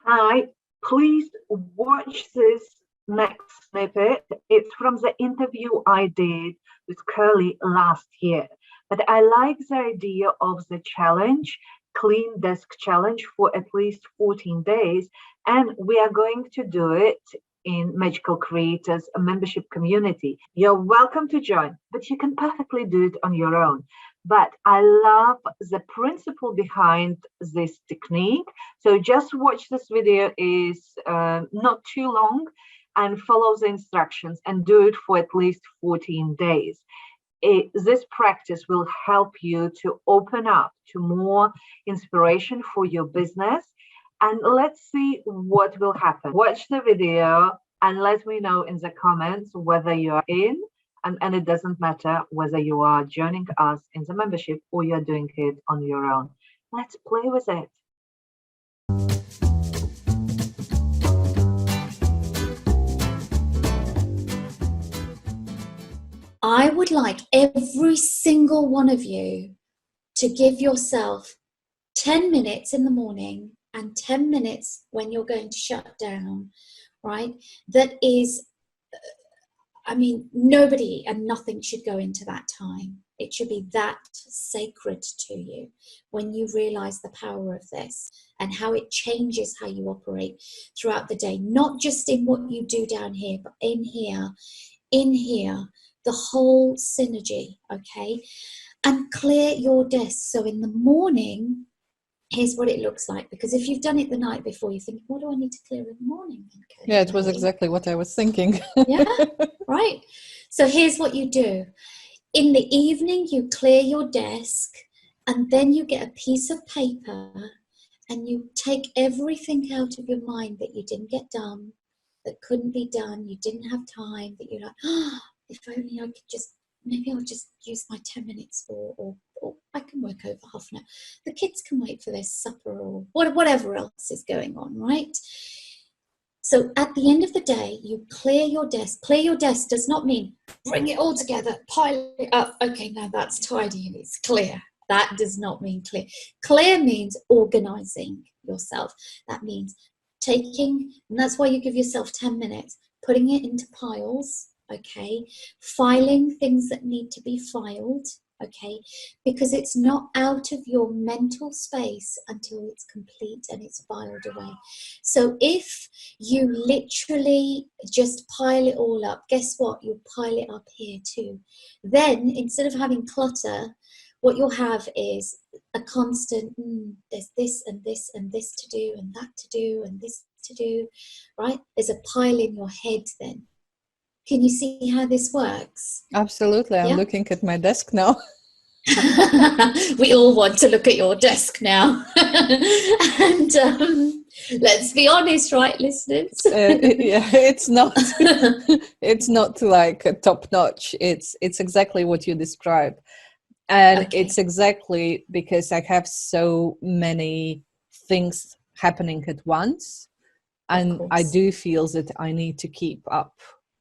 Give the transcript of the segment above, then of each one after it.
Hi, please watch this next snippet. It's from the interview I did with Kurly last year. But I like the idea of the challenge, clean desk challenge for at least 14 days. And we are going to do it in Magical Creators, a membership community. You're welcome to join, but you can perfectly do it on your own. But I love the principle behind this technique. So just watch this video, is not too long, and follow the instructions and do it for at least 14 days. This practice will help you to open up to more inspiration for your business. And let's see what will happen. Watch the video and let me know in the comments whether you are in. And it doesn't matter whether you are joining us in the membership or you're doing it on your own. Let's play with it. I would like every single one of you to give yourself 10 minutes in the morning and 10 minutes when you're going to shut down, right? That is, I mean, nobody and nothing should go into that time. It should be that sacred to you when you realize the power of this and how it changes how you operate throughout the day, not just in what you do down here, but in here, the whole synergy, okay? And clear your desk. So in the morning, here's what it looks like, because if you've done it the night before, you think, what do I need to clear in the morning? Okay, yeah, it was exactly what I was thinking. Yeah, right. So here's what you do. In the evening, you clear your desk, and then you get a piece of paper and you take everything out of your mind that you didn't get done, that couldn't be done, you didn't have time, that you're like, oh, if only I could just, maybe I'll just use my 10 minutes or I can work over half an hour. The kids can wait for their supper or whatever else is going on, right? So at the end of the day, you clear your desk. Clear your desk does not mean bring it all together, pile it up. Okay, now that's tidy and it's clear. That does not mean clear. Clear means organizing yourself. That means taking, and that's why you give yourself 10 minutes, putting it into piles, okay? Filing things that need to be filed, okay? Because it's not out of your mental space until it's complete and it's filed away. So if you literally just pile it all up, guess what? You'll pile it up here too. Then instead of having clutter, what you'll have is a constant, there's this and this and this to do and that to do and this to do, right? There's a pile in your head then. Can you see how this works? Absolutely. I'm looking at my desk now. We all want to look at your desk now. And let's be honest, right, listeners? Yeah, it's not like a top notch. It's exactly what you describe. And it's exactly because I have so many things happening at once. And I do feel that I need to keep up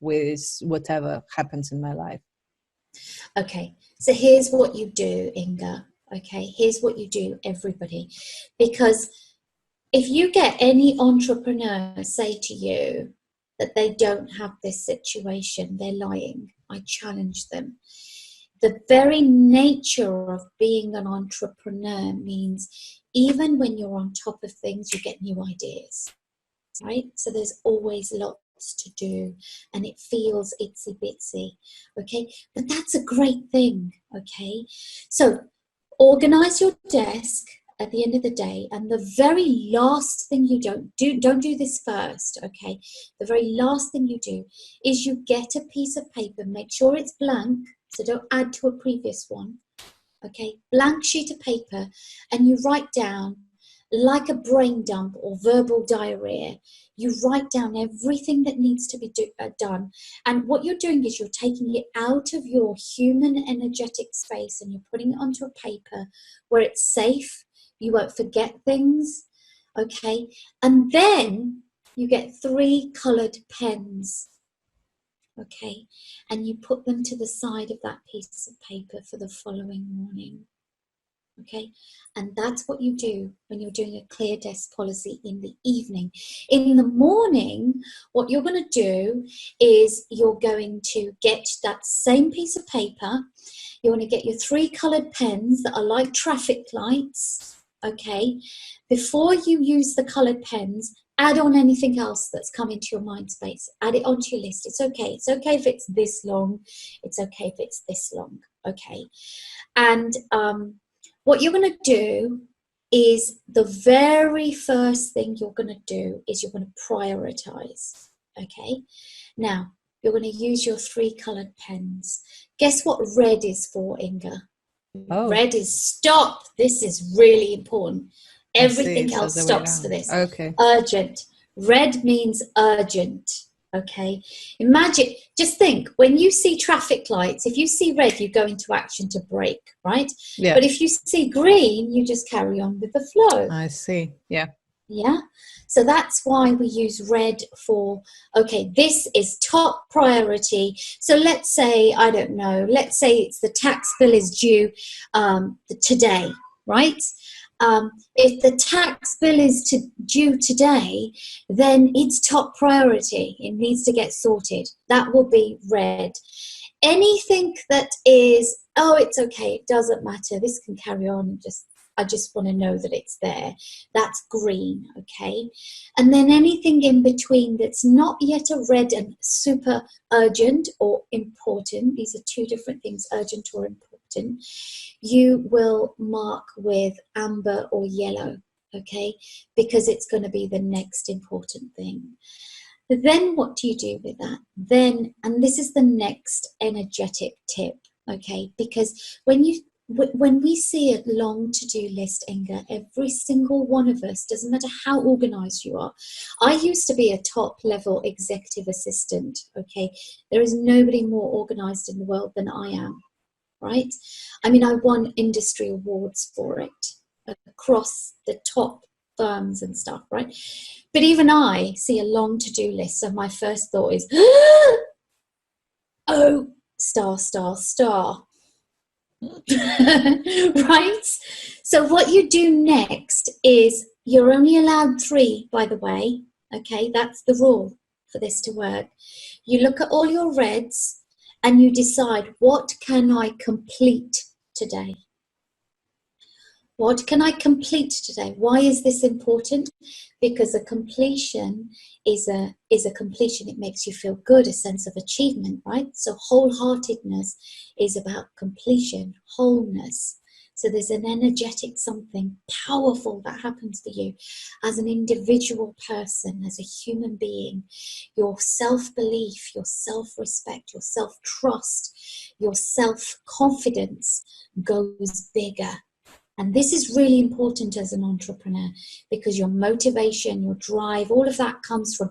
with whatever happens in my life. Okay, so here's what you do, Inga. Okay, here's what you do, everybody. Because if you get any entrepreneur say to you that they don't have this situation, they're lying. I challenge them. The very nature of being an entrepreneur means even when you're on top of things, you get new ideas, right? So there's always lots to do and it feels itsy bitsy, okay? But that's a great thing, okay? So organize your desk at the end of the day, and the very last thing you don't do this first, okay? The very last thing you do is you get a piece of paper, make sure it's blank, so don't add to a previous one, okay? Blank sheet of paper, and you write down, like a brain dump or verbal diarrhea, you write down everything that needs to be done. And what you're doing is you're taking it out of your human energetic space and you're putting it onto a paper where it's safe, you won't forget things, okay? And then you get 3 colored pens, okay? And you put them to the side of that piece of paper for the following morning, Okay, and that's what you do when you're doing a clear desk policy in the evening. In the morning, what you're going to do is you're going to get that same piece of paper. You want to get your 3 coloured pens that are like traffic lights. Okay, before you use the coloured pens, add on anything else that's come into your mind space. Add it onto your list. It's okay. It's okay if it's this long. It's okay if it's this long. Okay, and what you're going to do is the very first thing you're going to do is you're going to prioritize. Okay, now you're going to use your 3 coloured pens. Guess what red is for, Inga? Oh. Red is stop. This is really important. Everything else stops for this. Okay. Urgent. Red means urgent. Okay. Imagine, just think, when you see traffic lights, if you see red, you go into action to brake, right? Yeah. But if you see green, you just carry on with the flow. I see. Yeah. Yeah. So that's why we use red for, okay, this is top priority. So let's say, I don't know, let's say it's the tax bill is due today, right? If the tax bill is due today, then it's top priority. It needs to get sorted. That will be red. Anything that is, oh, it's okay, it doesn't matter, this can carry on, I just want to know that it's there, that's green. Okay, and then anything in between that's not yet a red and super urgent or important, these are 2 different things, urgent or important, you will mark with amber or yellow. Okay, because it's going to be the next important thing. Then what do you do with that? Then, and this is the next energetic tip, okay, because when we see a long to-do list, Inga, every single one of us, doesn't matter how organized you are. I used to be a top-level executive assistant, okay? There is nobody more organized in the world than I am, right? I mean, I won industry awards for it across the top firms and stuff, right? But even I see a long to-do list, so my first thought is, oh, star, star, star. Right? So what you do next is, you're only allowed 3, by the way. Okay, that's the rule for this to work. You look at all your reds and you decide, what can I complete today? What can I complete today? Why is this important? Because a completion is a completion. It makes you feel good, a sense of achievement, right? So wholeheartedness is about completion, wholeness. So there's an energetic something powerful that happens for you as an individual person, as a human being. Your self-belief, your self-respect, your self-trust, your self-confidence goes bigger. And this is really important as an entrepreneur, because your motivation, your drive, all of that comes from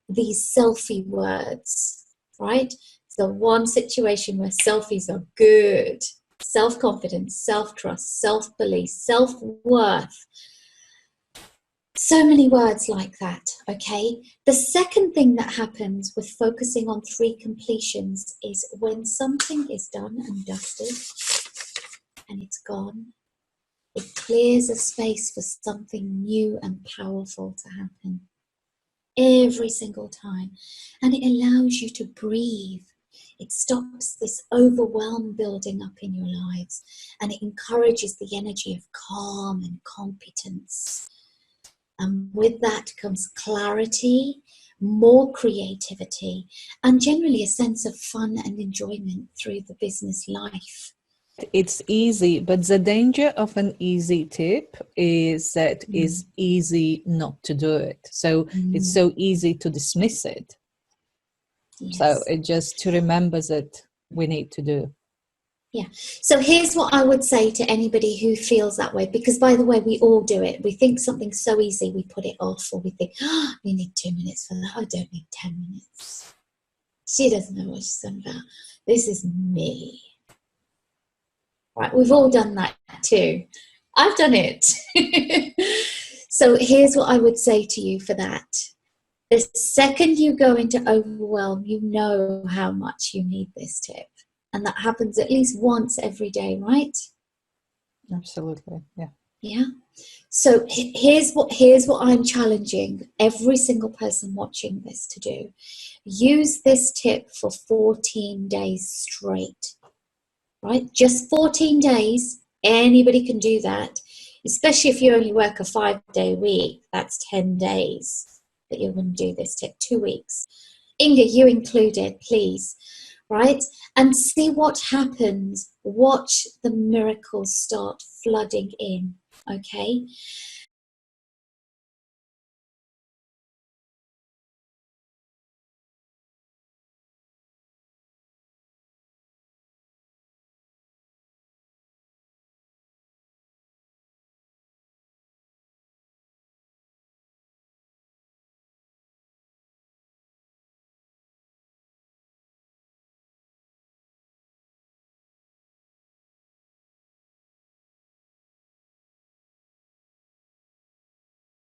these selfie words, right? It's the one situation where selfies are good. Self-confidence, self-trust, self-belief, self-worth. So many words like that, okay? The second thing that happens with focusing on 3 completions is when something is done and dusted and it's gone, it clears a space for something new and powerful to happen every single time. And it allows you to breathe. It stops this overwhelm building up in your lives. And it encourages the energy of calm and competence. And with that comes clarity, more creativity, and generally a sense of fun and enjoyment through the business life. It's easy, but the danger of an easy tip is that it's easy not to do it. So it's so easy to dismiss it. Yes. So it just to remember that we need to do. Yeah. So here's what I would say to anybody who feels that way, because by the way, we all do it. We think something's so easy, we put it off, or we think, oh, we need 2 minutes for that. I don't need 10 minutes. She doesn't know what she's on about. This is me. Right, we've all done that too. I've done it. So here's what I would say to you for that. The second you go into overwhelm, you know how much you need this tip. And that happens at least once every day, right? Absolutely. Yeah. Yeah. So here's what I'm challenging every single person watching this to do. Use this tip for 14 days straight, right? Just 14 days. Anybody can do that, especially if you only work a 5-day week. That's 10 days that you're going to do this tip, 2 weeks. Inga, you included, please, right? And see what happens. Watch the miracles start flooding in, okay?